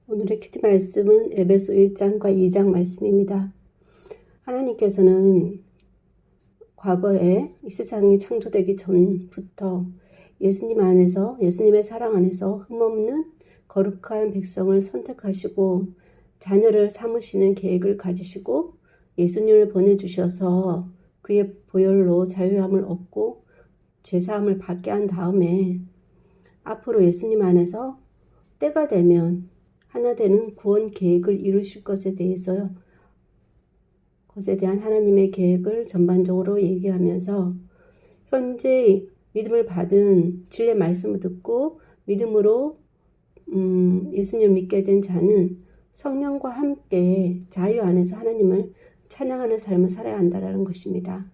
오늘의 큐티 말씀은 에베소 1장과 2장 말씀입니다. 하나님께서는 과거에 이 세상이 창조되기 전부터 예수님 안에서, 예수님의 사랑 안에서 흠없는 거룩한 백성을 선택하시고 자녀를 삼으시는 계획을 가지시고 예수님을 보내주셔서 그의 보혈로 자유함을 얻고 죄사함을 받게 한 다음에 앞으로 예수님 안에서 때가 되면 하나 되는 구원 계획을 이루실 것에 대한 하나님의 계획을 전반적으로 얘기하면서 현재 믿음을 받은 진리의 말씀을 듣고 믿음으로 예수님을 믿게 된 자는 성령과 함께 자유 안에서 하나님을 찬양하는 삶을 살아야 한다는 것입니다.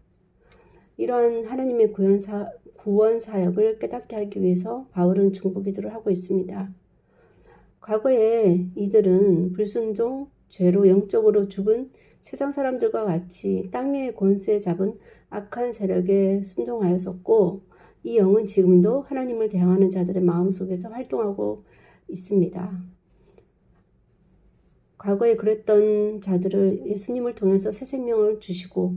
이러한 하나님의 구원 사역을 깨닫게 하기 위해서 바울은 중보기도를 하고 있습니다. 과거에 이들은 불순종, 죄로 영적으로 죽은 세상 사람들과 같이 땅 위의 권세에 잡은 악한 세력에 순종하였었고 이 영은 지금도 하나님을 대항하는 자들의 마음속에서 활동하고 있습니다. 과거에 그랬던 자들을 예수님을 통해서 새 생명을 주시고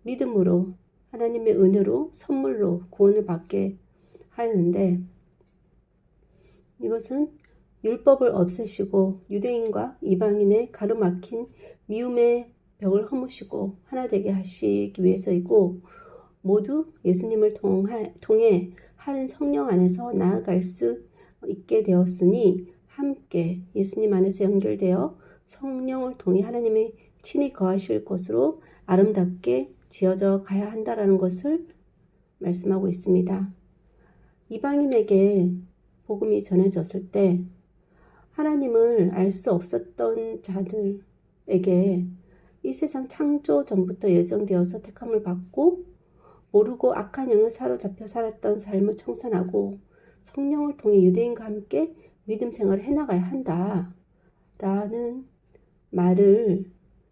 믿음으로 하나님의 은혜로 선물로 구원을 받게 하였는데 이것은 율법을 없애시고 유대인과 이방인의 가로막힌 미움의 벽을 허무시고 하나 되게 하시기 위해서이고 모두 예수님을 통해 한 성령 안에서 나아갈 수 있게 되었으니 함께 예수님 안에서 연결되어 성령을 통해 하나님의 친히 거하실 곳으로 아름답게 지어져 가야 한다라는 것을 말씀하고 있습니다. 이방인에게 복음이 전해졌을 때 하나님을 알 수 없었던 자들에게 이 세상 창조 전부터 예정되어서 택함을 받고 모르고 악한 영에 사로잡혀 살았던 삶을 청산하고 성령을 통해 유대인과 함께 믿음 생활을 해나가야 한다라는 말을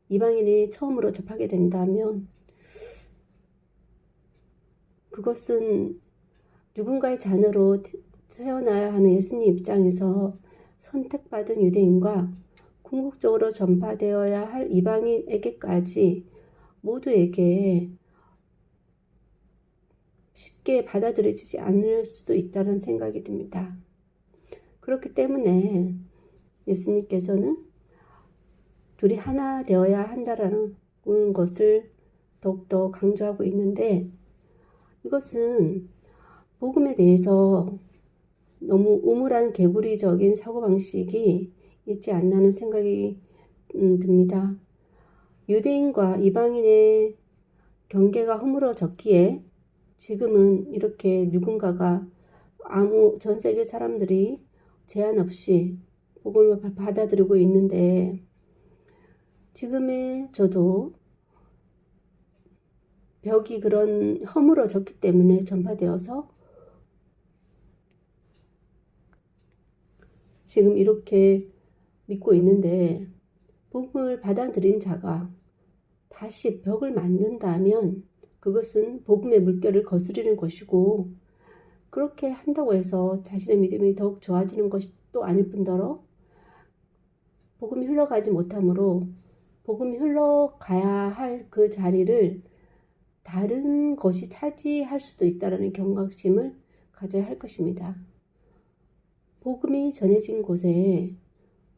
이방인이 처음으로 접하게 된다면 그것은 누군가의 자녀로 태어나야 하는 예수님 입장에서 선택받은 유대인과 궁극적으로 전파되어야 할 이방인에게까지 모두에게 쉽게 받아들여지지 않을 수도 있다는 생각이 듭니다. 그렇기 때문에 예수님께서는 둘이 하나 되어야 한다라는 것을 더욱더 강조하고 있는데 이것은 복음에 대해서 너무 우물한 개구리적인 사고방식이 있지 않나는 생각이 듭니다. 유대인과 이방인의 경계가 허물어졌기에 지금은 이렇게 누군가가 전 세계 사람들이 제한 없이 복음을 받아들이고 있는데 지금의 저도 벽이 그런 허물어졌기 때문에 전파되어서 지금 이렇게 믿고 있는데 복음을 받아들인 자가 다시 벽을 만든다면 그것은 복음의 물결을 거스르는 것이고 그렇게 한다고 해서 자신의 믿음이 더욱 좋아지는 것도 아닐 뿐더러 복음이 흘러가지 못하므로 복음이 흘러가야 할 그 자리를 다른 것이 차지할 수도 있다는 경각심을 가져야 할 것입니다. 복음이 전해진 곳에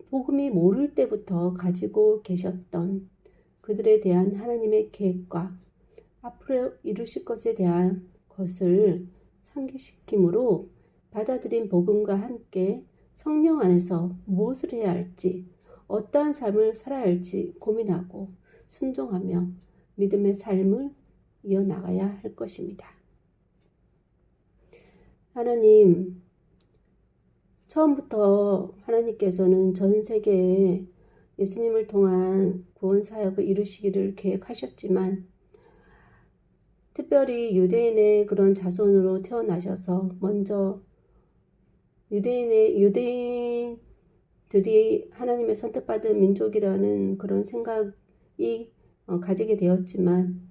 복음이 모를 때부터 가지고 계셨던 그들에 대한 하나님의 계획과 앞으로 이루실 것에 대한 것을 상기시킴으로 받아들인 복음과 함께 성령 안에서 무엇을 해야 할지 어떠한 삶을 살아야 할지 고민하고 순종하며 믿음의 삶을 이어나가야 할 것입니다. 하나님, 처음부터 하나님께서는 전 세계에 예수님을 통한 구원 사역을 이루시기를 계획하셨지만 특별히 유대인의 그런 자손으로 태어나셔서 먼저 유대인들이 하나님의 선택받은 민족이라는 그런 생각이 가지게 되었지만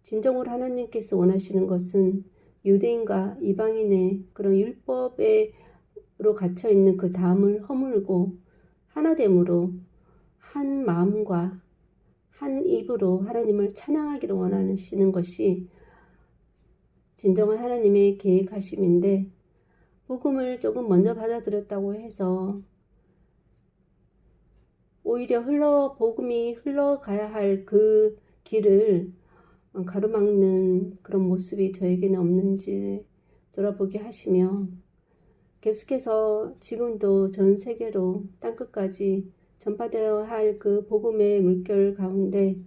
진정으로 하나님께서 원하시는 것은 유대인과 이방인의 그런 율법으로 갇혀있는 그 담을 허물고 하나 하나됨으로 한 마음과 한 입으로 하나님을 찬양하기를 원하시는 것이 진정한 하나님의 계획하심인데, 복음을 조금 먼저 받아들였다고 해서 오히려 복음이 흘러가야 할 그 길을 가로막는 그런 모습이 저에게는 없는지 돌아보게 하시며, 계속해서 지금도 전 세계로 땅끝까지 전파되어야 할 그 복음의 물결 가운데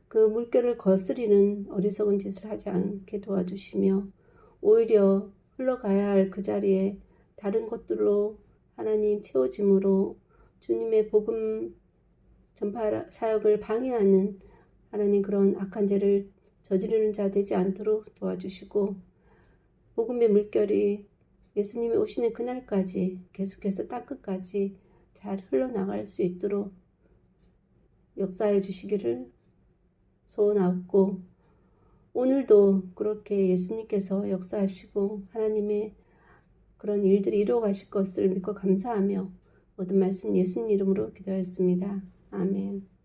그 물결을 거스리는 어리석은 짓을 하지 않게 도와주시며, 오히려 흘러가야 할 그 자리에 다른 것들로 하나님 채워짐으로 주님의 복음 전파 사역을 방해하는 하나님 그런 악한 죄를 저지르는 자 되지 않도록 도와주시고, 복음의 물결이 예수님이 오시는 그날까지 계속해서 땅끝까지 잘 흘러나갈 수 있도록 역사해 주시기를 소원하고, 오늘도 그렇게 예수님께서 역사하시고 하나님의 그런 일들이 이루어 가실 것을 믿고 감사하며 모든 말씀 예수님 이름으로 기도하였습니다. 아멘.